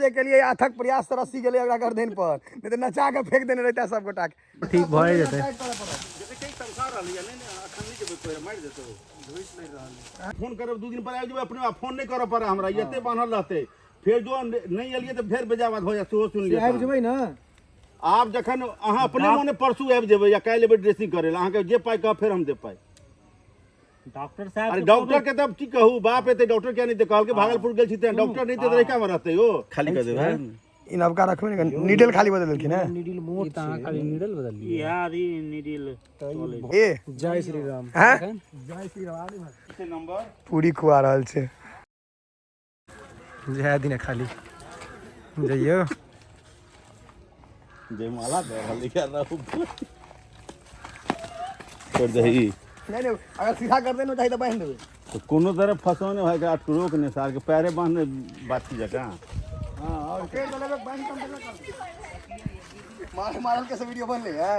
के लिए अथक प्रयास से रस्सी के लिए अगला कर देने पर नहीं तो नचा के फेंक देने रहता है सबको टाक ठीक भए जेतै। फोन करब 2 दिन पर आबि जेबै अपने फोन नहीं करऽ पड़े हमरा एते बान्हल रहते फिर जो नहीं एलिए तो फिर बेजा बात हो जाए सेहो सुन लिअ आबि जेबै ना आप जखन अहाँ अपने मोने परसू आबि जेबै या काल्हि एबै ड्रेसिंग करे ला अहाँके जे पाइ कह फिर हम दे पाइ डॉक्टर साहब अरे डॉक्टर के तब की कहू बाप एते डॉक्टर क्या नहीं दे कहल के भागलपुर गेल छी त डॉक्टर नहीं दे रहिका में रहते हो खाली कर देबै इन अबका रखबे ने नीडल खाली बदल देलखिन है नीडल मोट त अहाँ खाली नीडल बदल लिया यार ई नीडल ए जय श्री राम हैं जय श्री राम किसे नंबर पूरी खुआ रहल छै जय दिन खाली जइयो जय माला दे रहल लिखा रहू कर दही नहीं नहीं अगर सीधा कर देनो चाहिए तो बांध देबे तो कोनो तरह फसौने भाई के 8 रोक ने सार के पैरे बांधने बात जका हां और पेड़ वाले बांध कम मार मारल के से वीडियो बन ले है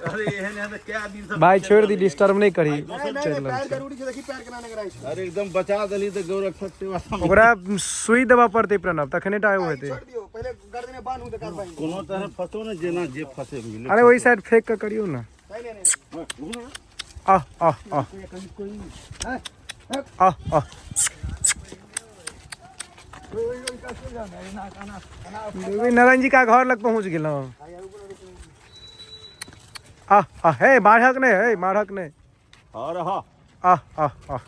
अरे एहन है क्या दिन सब भाई छोड़ दी डिस्टर्ब नहीं करी पैर जरूरी छै देखी पैर केना कराई छै अरे एकदम बचा दली तो गौरक्षक सेवा ओकरा सुई देबा पड़ते प्रणव तखने टा होते छोड़ दियो पहले गर्दन में बांध तो कर बांध कोनो तरह फसौने जेना जे फसे मिले अरे वही साइड फेंक के करियो ना नहीं नहीं नहीं आ आ आ आ आ नारायण जी का घर लग पहुंच गेलौ आ आ हे मारहक ने हे मारहक ने और हां आ आ आ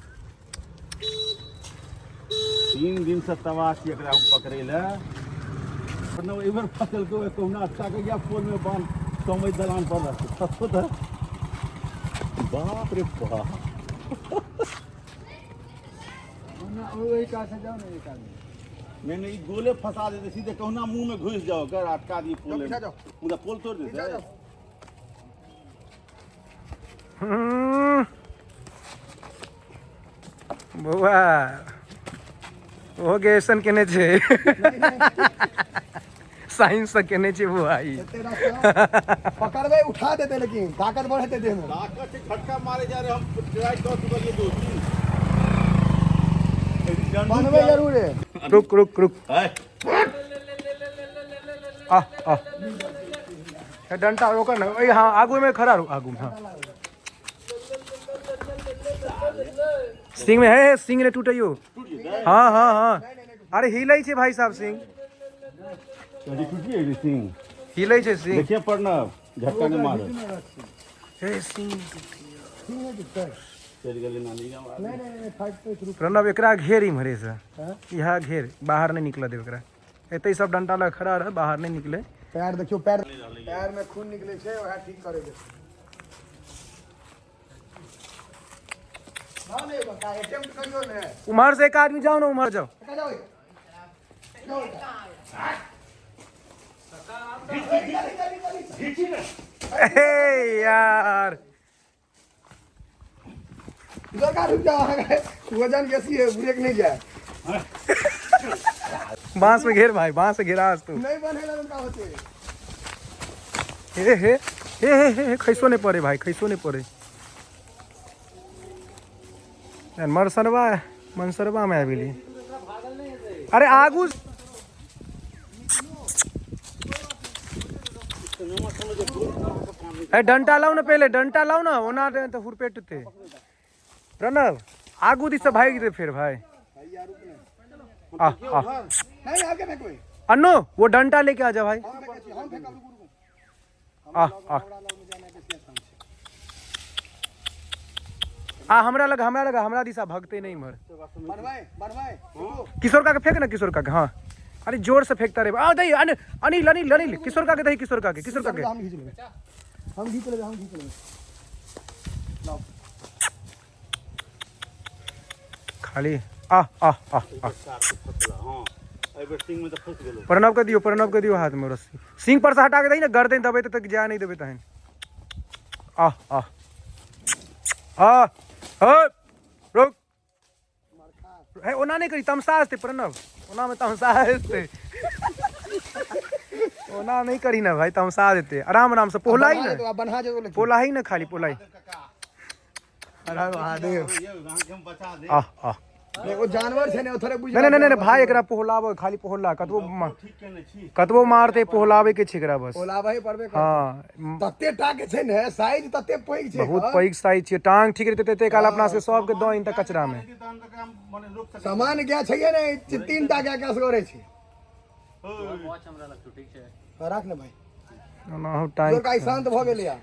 3 दिन से तवास एकरा हम पकड़े ले मतलब एबर फसल को कोना अच्छा के या फोन में बांध समय दलान पर रख सस्तो था बाप रे बाप ना ओई का से जाओ ना एक आदमी मैंने ई गोले फंसा देते सीधे कहना मुंह में घुस जाओ कर अटका दी पोल पूरा पोल तोड़ देते बउआ ओ गेसन केने छे साइंस केने छे वो आई पकड़बे उठा देते लेकिन ताकत बढ़ते देह में ताकत से झटका मारे जा रहे हम ट्राई कर चुके ये 2 3 बनवे जरूर है रुक रुक रुक है आ आ ये डंटा रोकर ना ओए हां आगू में खड़ा रहो आगू में हां सिंह में है सिंह ने टूटियो हां हां हां अरे हिलै छे भाई साहब सिंह अरे टूटी है सिंह हिलै छे सिंह देखिए पड़ना झटका नहीं मारो हे सिंह चल गेले नानी का मार नहीं नहीं फाइट पे शुरू प्रणव एकरा घेर इम्हरे से यहाँ घेर बाहर नहीं निकल दे एकरा एते सब डंटा लग खड़ा रह बाहर नहीं निकले पैर देखियो पैर में खून निकले छे ओहा ठीक करे दे हां नहीं बता अटेम्प्ट करियो ने उमर से एक आदमी जाओ ना उमर जाओ जाओ ए यार इधर का रुक जाओ वजन कैसी है ब्रेक नहीं जाए बांस में घेर भाई बांस से घेरा आज तू नहीं बनेला उनका होते हे खैसो नहीं पड़े भाई खैसो नहीं पड़े मनसरवा में आबि अरे आगू डंटा लाओ ना पहले डंटा लाओ ना ओना तो हुरपेटते प्रणव आगू दिस भाग दे फिर भाई आ आ नहीं आगे में कोई अन्नो वो डंटा लेके आ जा भाई हम फेंका रुको आ आ आ हमरा दिशा भगते नहीं मर बनवाए किशोर का फेंक ना किशोर का हाँ अरे जोर से फेंकता रे आ दही अनिल अनिल अनिल किशोर का दही किशोर का हम खींच लेंगे लाओ खाली आ आ आ आ प्रणव के दियो हाथ में रस्सी सिंह पर से हटा के दही ना गर्दन दबे तक जा नहीं देबे तहन आ आ आ रुक है ओना नहीं करी तमसा हस्ते प्रणव ओना में तमसा हस्ते ओना नहीं करी ना भाई तमसा देते आराम आराम से पोलाई ना तो आप बना जो पोलाई ना खाली पोलाई अरे महादेव ये गांव के हम बचा दे आह आह नहीं, वो जानवर छे ने थोड़े बुझ नहीं नहीं नहीं भाई एकरा पोहलावे खाली पोहला ठीक केने छी कतबो मारते पोहलावे के छिकरा बस ओला भाई परबे कर हाँ तत्ते टाके छे ने साइज तत्ते पैग छे बहुत पैघ साइज छै टांग ठीक रहते ते काल अपना से सब के दो इन तक कचरा में तहन तक हम माने रोक सके सामान क्या छै ने तीन टाका के असगरे छे वॉच हमरा लग ठीक छै राख ने भाई ना हो जो टाइम काई शांत भ गेले या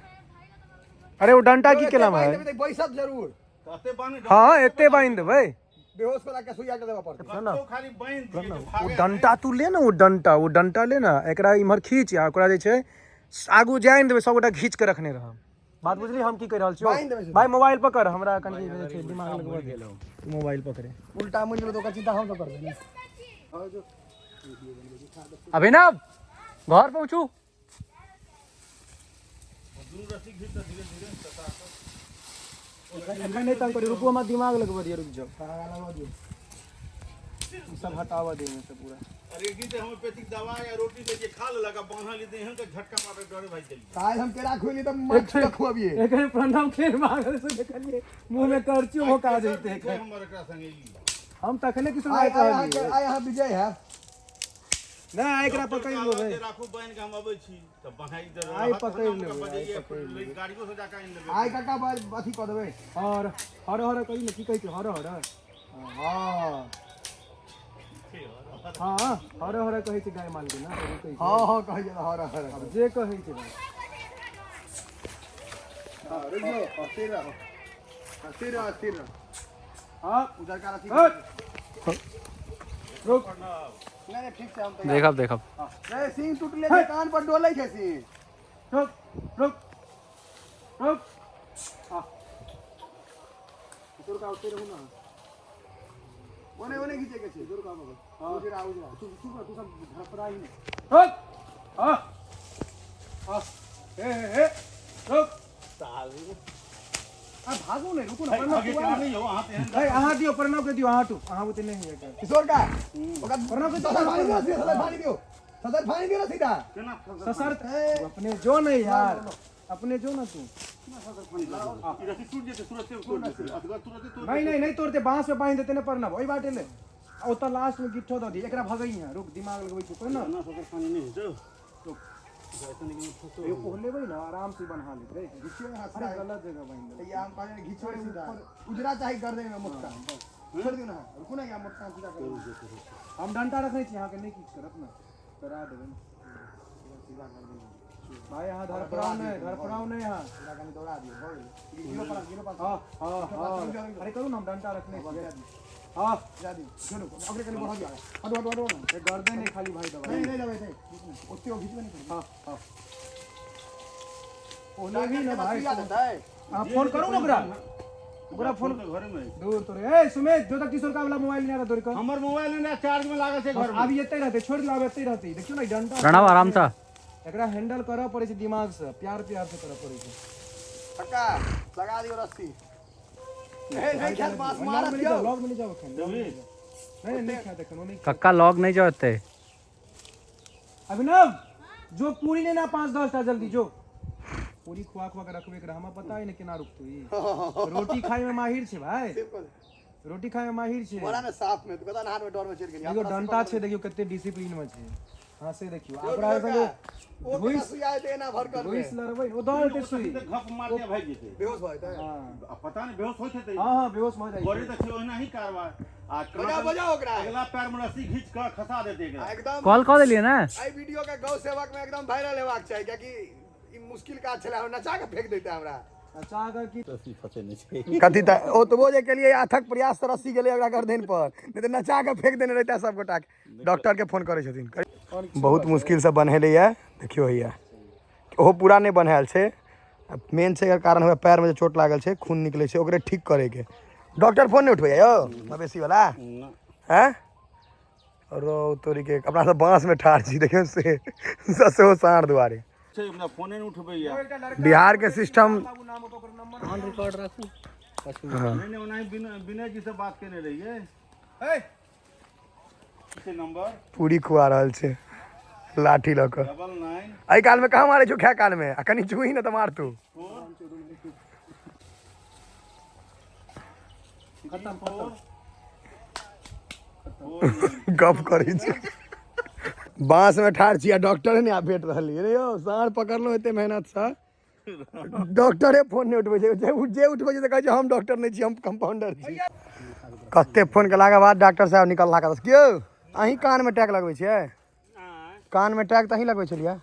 अरे वो डंटा की केला है बैसत जरूर तते बानी हाँ एते बांध देबै बेहोश वाला के सुइया के देबा पड़ते तो खाली बांध दिए जे वो भागे डंटा तू ले ना वो डंटा ले ना एकरा इम्हर खींच आ ओकरा जे छै आगू जाइन देबै सब गोटा खींच के रखने रहब बात बुझली हम की कह रहल बांध देबै छियै से। भाई मोबाइल पकड़ हमरा कनी जे छै दिमाग लगवा दे तू मोबाइल पकड़े उल्टा मुंह में तो का चिंता हम तो कर देने अभिनव घर पहुंचू दूर रसी घिच धीरे धीरे सता एखन नहीं तंग करी रुको मत दिमाग लगवा दियो रुक जाओ लगा दियो ई सब हटावा दे में से पूरा अरे की हम पेटिक दवा या रोटी दे के खा ले लगा बांधा लेते हैं तो झटका मारे डरे भाई चली काल हम केरा खोली तो मत रखवाबिए एखन प्रणव खेल मांगल से देखलिए मुंह में करचू होका जइते हमर एकरा संगे हम तखने की आय सुनाई आय कहलिए आय यहाँ विजय है ना एकरा पकड़ लो भाई राखू बहन के हम अबै छी त बहाई दे आइ पकड़ लेबै, आइ पकड़ लेबै गाड़ियों से जाके इन लेबै आय काका अथी कर देबै और हर हर कही ना की कहै छै हर हर हां हां हर हर कहै छै गाय माल के ना कहै छै हां हां कहि जा हर हर अब जे कहै छै भाई हां रुक जाओ स्थिर हां उधर का रखी हट रुक नहीं ठीक से हम तो देखब रे सिंह टूटले के कान पर डोलै छै सिंह रुक हां तोर का उतर रहू ना ओने खींचे के छै दूर का मगर हां उजरा तू सब घबराई रुक हां हे रुक साल आ भागो नहीं रुको ना आगे चला नहीं हो वहां पे भाई आहा दियो प्रणव के दियो आहा टू आहा उते नहीं है किशोर का ओका प्रणव के पानी दियो सदर पानी दियो ना सीधा केना ससर अपने जो नहीं यार अपने जो ना तू ई रसी टूट जेते तुरंत तोड़ देते अथवा तुरंत तोड़ नहीं तोड़ते बांस पे बांध देते ना प्रणव ओई बाटे ले ओता लास्ट में गिट्ठो द दी एकरा भगई है रुक दिमाग लगबै छै कोई ना ना सकर पानी नहीं है रुक ये पहले भाई ना आराम से बना ले रे घिचो अरे गलत जगह बांध दे ये हम कहने घिचो रे सीधा उजरा चाहे कर देंगे मोटका छोड़ दियो ना रुको ना यहाँ मोटका सीधा कर हम डंडा रखने छी यहां के नहीं खींच कर अपना करा देबे सीधा कर देंगे भाई यहां धरपराव नहीं यहां सीधा करने दौड़ा दियो हो गई गिरो पर हां अरे करू ना हम डंडा रखने हां जा दी छोड़ो अगले कने बढ़ा दिया हटो ना ये गर्दन नहीं खाली भाई दबा नहीं दबाई थे उससे घिच में नहीं हां ओले भी ना भाई आता है हां फोन करू ना ओकरा फोन घर में दूर तो रे ए सुमेश जो तक किशोर का वाला मोबाइल नहीं आ रहा दूर का हमर मोबाइल ने चार्ज में लागल छै घर में अब येते रहते छोड़ दियो अब येते रहते देखियो ना डंडा प्रणव आराम से एकरा हैंडल करऽ पड़े छै दिमाग से प्यार से करऽ पड़े छै पक्का लगा दियो रस्सी नहीं खेल पास मार दियो लॉग में नहीं जाओ खेल नहीं खेल देखो नहीं कक्का लॉग नहीं जाते अभिनव जो पूरी लेना 5-10 टा जल्दी जो पूरी खुआ के रखबे एकरा हमरा पता है ना केना रुकतो ई रोटी खाए में माहिर छै भाई रोटी खाए में माहिर छै बोला ना साफ में तो पता ना हाथ में डोर में चिर गेली देखो डंटा छै देखियो कते डिसिप्लिन में छै हां से देखियो ओकरा संगे वो केना सुइया देना भर कर भुइस लरबै ओ दौड़ते सुई घप मार दिया भाई जेते बेहोश भइल त हां पता नहीं बेहोश होते थे हां बेहोश हो जाई गोरी तो ओहिना ही कारवा आ बजाओ ओकरा अगला पैर में रस्सी खींच कर खसा देते एकरा एकदम कॉल कर दिलिए ना आई वीडियो के गौ सेवक में एकदम वायरल हेबाक चाही कियाकि ई मुश्किल काज छले हम नचा के फेक देते हमरा अच्छा अगर की रस्सी फसे नहीं छै कथी त ओतबो जे केलिए अथक प्रयास त रस्सी गेलै ओकरा गर्दन पर नहीं त नचा के फेक देने रहता सब गोटा डॉक्टर के फोन करे छथिन बहुत मुश्किल से बन्हेले या देखियो हैया ओहो पूरा नहीं बन्हायल छै मेन छै एकर कारण हुए पैर में जे चोट लागल छै खून निकले छै ओकरे ठीक करे के डॉक्टर फोन नहीं उठबै यौ मवेशी वाला हैं रो तोरी के अपना सब बांस में ठाड़ छी देखियो से ससो साढ़ दुआरे छै अपना फोन नहीं उठबै या बिहार के सिस्टम नाम तो ओकर नंबर ऑन रिकॉर्ड रखू नहीं नहीं ओना विनय जी से बात केने रहिए ए से नंबर पूरी खुआ रहल छै लाठी लऽ कऽ 99 एहि काल में कहाँ मारे छौ खे काल में आ कनी छुई न तऽ मार तू गप करै छी बांस में ठाड़ छिया डॉक्टर ने आ भेट रहली रे यौ साँढ़ पकड़लो एते मेहनत से डॉक्टरे फोन नहीं उठबै छै जे उठबै छै तऽ कहै छै हम डॉक्टर नहीं छी हम कंपाउंडर छी कते फोन केला के बाद डॉक्टर साहब निकलला का क्यों अहीं कान में टैग लगबै छियै कान में टैग तहीं लगबै छलियै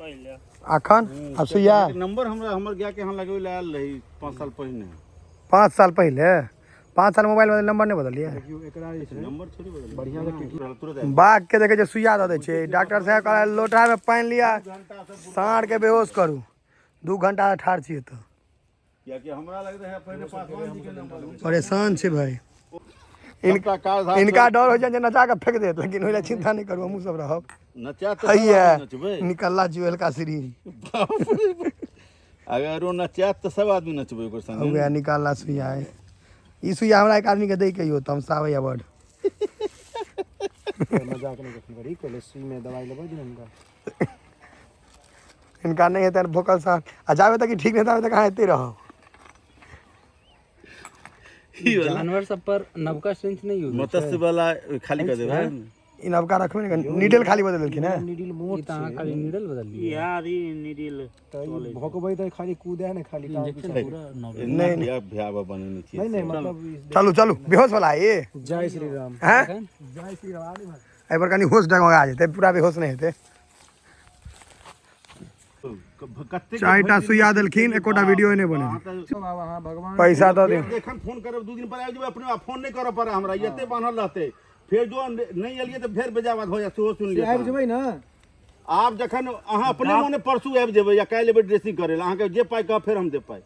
पहले अखन अब सुइया नंबर हमरा हमर गया के यहाँ लगबै ले आयल रही 5 साल पहले 5 साल पहले 5 साल मोबाइल में नंबर नहीं बदलिए नंबर थोड़ी बदल बढ़िया से तुरंत बाघ के देखे सुइया दे छै डॉक्टर साहब कहला लोटा में पानी लिया साँढ़ के बेहोश करू 2 घंटा ठाड़ छियै तो क्या कि हमरा लग रहा है पहले पासवान जी के नंबर परेशान छै भाई सबका कार्ड इनका डर हो जाए नचा के फेंक देत लेकिन ओइला चिंता नहीं करू हमहू सब रहब नचा तो हैया नचबै निकलला जुएल का सीरीज अगर वो नचा तो सब आदमी नचबै ओकर संग हो गया निकालला सुइया है ई सुइया हमरा एक आदमी के दे के यो तमसावे अवार्ड मजाक नहीं करी पहले सुई में दवाई लेबै दिन उनका इनका नहीं है भोकल सा आ जावे तक ठीक नहीं तावे तक कहाँ एते रहो जानवर सब पर नवका स्ट्रेंथ नहीं यूज मत्स्य वाला खाली कर देबै इन अबका रखबे नहीं नीडल खाली बदल देलखिन है नीडल मोट ता खाली नीडल बदल दिए यार ई निडिल भोकबै त खाली कूदे ने खाली इंजेक्शन पूरा नॉर्मल नहीं या भयावा बनेने छी नहीं मतलब चलू चलू बेहोश वाला है ये जय श्री राम हैं जय श्री राम एहि पर कनी होश डगमगा जेतै पूरा बेहोश नहीं हेतै चारिटा सुइया देलखिन एकोटा वीडियो नहीं बने वहां भगवान पैसा दो दे देखन फोन करब 2 दिन पर आबि जेबै अपने फोन नहीं करब पड़े हमरा एते बान्हल रहते फिर जो नहीं एलिए तो फिर बेजाबाद हो जाए सेहो सुन लिअ आबि जेबै ना आप जखन अहाँ अपने मोने परसू आबि जेबै या काल्हि एबै ड्रेसिंग करे ला अहाँके जे पाइ कहब फेर हम देब पाइ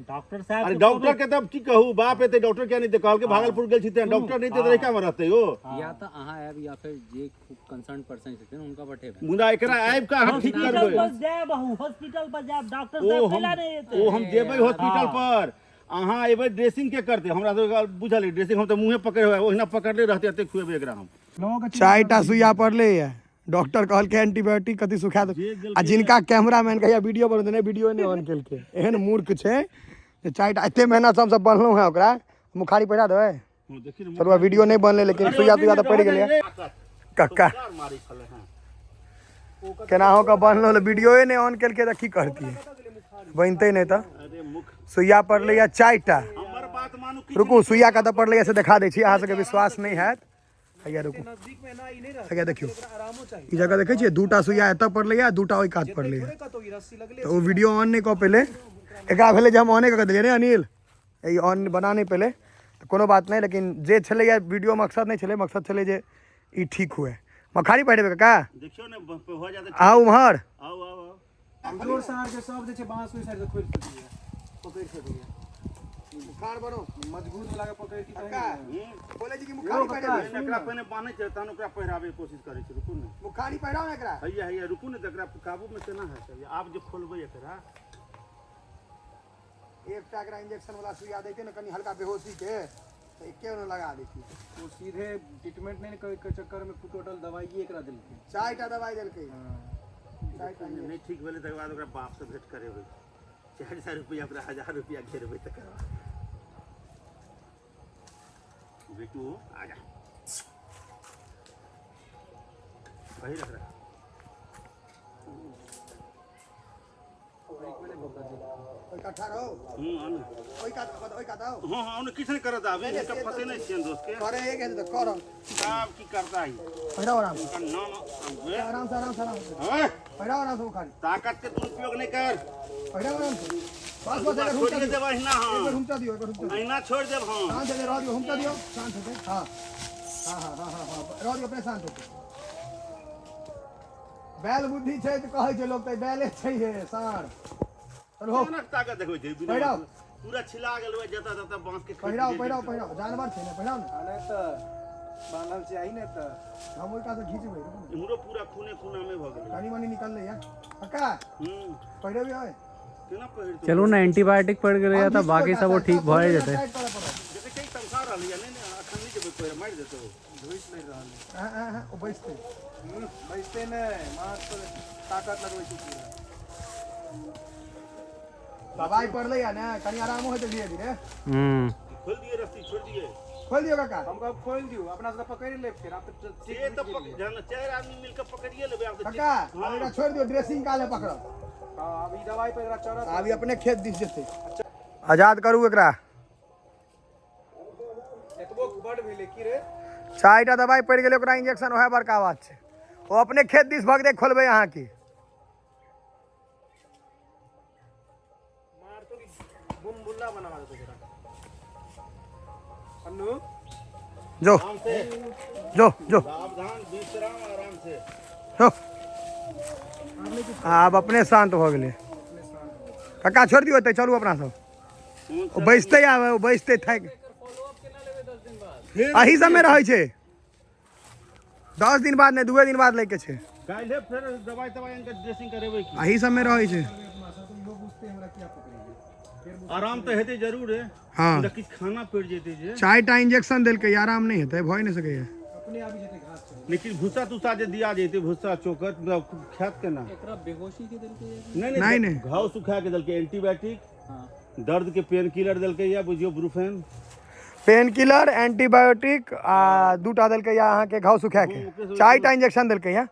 डॉक्टर साहब अरे डॉक्टर के तब की कहू बाप एते डॉक्टर क्या नहीं कहल के भागलपुर गेल छी डॉक्टर नहीं ते रहिका में रहते हो या तो अहाँ आब या फिर जे कंसर्न पर्सन छथिन उनका पठेबै मुदा एकरा आबि का हम ठीक करबै जाब हॉस्पिटल पर जाब डॉक्टर साहब पहला नहीं एते ओ हम जेबै हॉस्पिटल पर अहाँ एबै ड्रेसिंग के करते हमरा तो बुझल है ड्रेसिंग हम तो मुंहे पकड़े हुए ओहिना पकड़ले रहते एते खुएबै एकरा हम चारिटा सुइया पड़ले है डॉक्टर कहल के एंटीबायोटिक कथी सुखा दो आ जिनका कैमरामैन कहिया वीडियो बनते नहीं वीडियो नहीं ऑन केल के एहन मूर्ख छै जे चारिटा एते मेहनत हम सब बनलहुँ है ओकरा मुखारी पहिरा देबै चलू वीडियो नहीं बनले लेकिन सुइया तुइया तो पड़ गेलै कक्का केनाहो का बनलो वीडियो नहीं ऑन केल के की करती बनते नहीं तो सुइया पड़ले या चारिटा रुकू सुइया का तो पड़ले से दिखा दै छी अहाँ सबके विश्वास नहीं हैत हैया रुकू हैया देखियो ई जगह देखे छियै 2टा सुइया एतऽ पड़ले या 2टा ओइ कात पड़ले तो वो वीडियो ऑन नहीं कऽ पहिले एकरा भेलै जे हम ऑने कऽ देलियै रे अनिल ई ऑन बना नहीं पहिले तो कोनो बात नहीं लेकिन जे छलै या वीडियो मकसद नहीं छलै मकसद छलै जे ई ठीक हुए मखारी पहिरेबै काका देखियो ने हो जाते आउ उम्हर आओ आओ जोर सार के सब जे छै बांस ओइ साइड से खोल सकैए पकड़ सकैए मुखार बनो मजबूत वाला के पकड़ की काका कहीं बोले जी कि मुखारी पहिरेबै एकरा पहिने बान्है छै तहन ओकरा पहिराबै कोशिश करै छै रुकू ने मुखारी पहिराउ ने एकरा हैया हैया रुकू ने एकरा काबू में केना है आप जे खोलबै एकरा एकटा एकरा इंजेक्शन वाला सुइया देते ना कनी हल्का बेहोशी के तो एके में लगा देती वो सीधे ट्रीटमेंट नहीं करे के चक्कर में टोटल दवाई एकरा देलकै 4टा दवाई देलकै नहीं ठीक भेलै तकर बाद ओकरा बाप से भेंट करेबै 400 रुपया ओकरा 1000 रुपया घेरबै तकर बाद बेटू आजा वही रख रहा इकट्ठा रहो आने ओइ का दाओ हां हां उन्हें किसने करत आवे इनका पते नहीं छियन दोस्त के करे एक है तो करो साहब की करता है पहिराओ आराम से ना ना आराम से आराम से आराम से ओए पहिराओ आराम से मुखारी ताकत के तू उपयोग नहीं कर पहिराओ आराम से बस बस एक छोड़ घूमता दे देबा ना हां घूमता दियो एक घूमता अहिना छोड़ देब हां शांत हो रहो घूमता दियो शांत हो जाए हां हां रहो अपने शांत हो बैल बुद्धि छै तो कहै छै लोग त बैले छै हे सार चलो ना ताकत देखबै छै बिना पहिराओ पूरा छिला गेल होय जता तता बांस के पहिराओ जानवर छै ने पहिराओ ने आने त बांधल छै आई ने त हम ओइ का से खींचबै इमरो पूरा खूने खूना में भ गेल कनी मनी निकल ले यार काका पहिरेबै ओए केना पहिर तो चलो ना एंटीबायोटिक पड़ गया था बाकी सब वो ठीक भए जेतै जैसे कई तमसा रहल या नहीं अखन नहीं जेबै पहिर मार देतो धोइस नहीं रहल हां ओ बैसते बैसते ने मार पर ताकत लगबै छै पूरा दवाई पड़ले या ना कनी आराम होते धीरे धीरे खोल दिए रस्सी छोड़ दिए खोल दियो काका हमको अब खोल दियो अपना से पकड़ ले फिर आप तो ये तो जाना 4 आदमी मिलकर पकड़िए लेबे आप तो काका अब एकरा छोड़ दियो ड्रेसिंग काले पकड़ो हां अभी दवाई पे जरा चढ़त अभी अपने खेत दिस जेते आजाद करू एकरा एतबो बड़ भेले की रे 4टा दवाई पड़ गेलै ओकरा इंजेक्शन ओहे बड़का बात छै ओ अपने खेत दिस भग दे खोलबे अहाँ की मार तो बुम बुल्ला बना दे जरा अन्नू जो आराम से जो जो सावधान विश्राम आराम से जो अब अपने शांत हो गेलै काका छोड़ दियो ते चलू अपना सब ओ बैसते आवे ओ बैसते थाक अही सब में रहै छै 10 दिन बाद नहीं 2 दिन बाद लेके छै काल्हे फिर दवाई इनका ड्रेसिंग करेबे की अही सब में रहै छै आराम तो हेते जरूर है हाँ हमरा किछ खाना पड़ जेते जे 4टा इंजेक्शन देलकै आराम नहीं हेतै भय नहीं सकैया अपने आप ही जते घास चढ़े लेकिन भूसा तुसा जे दिया जेते भूसा चोकर खात के ना एकरा बेहोशी के दिल के नहीं नहीं, नहीं नहीं। घाव सुखा के दलके एंटीबायोटिक हां दर्द के पेन किलर दलके या बुझियो ब्रूफेन पेन किलर एंटीबायोटिक आ 2टा देलकै या अहाँ के घाव सुखा के 4टा इंजेक्शन देलकै या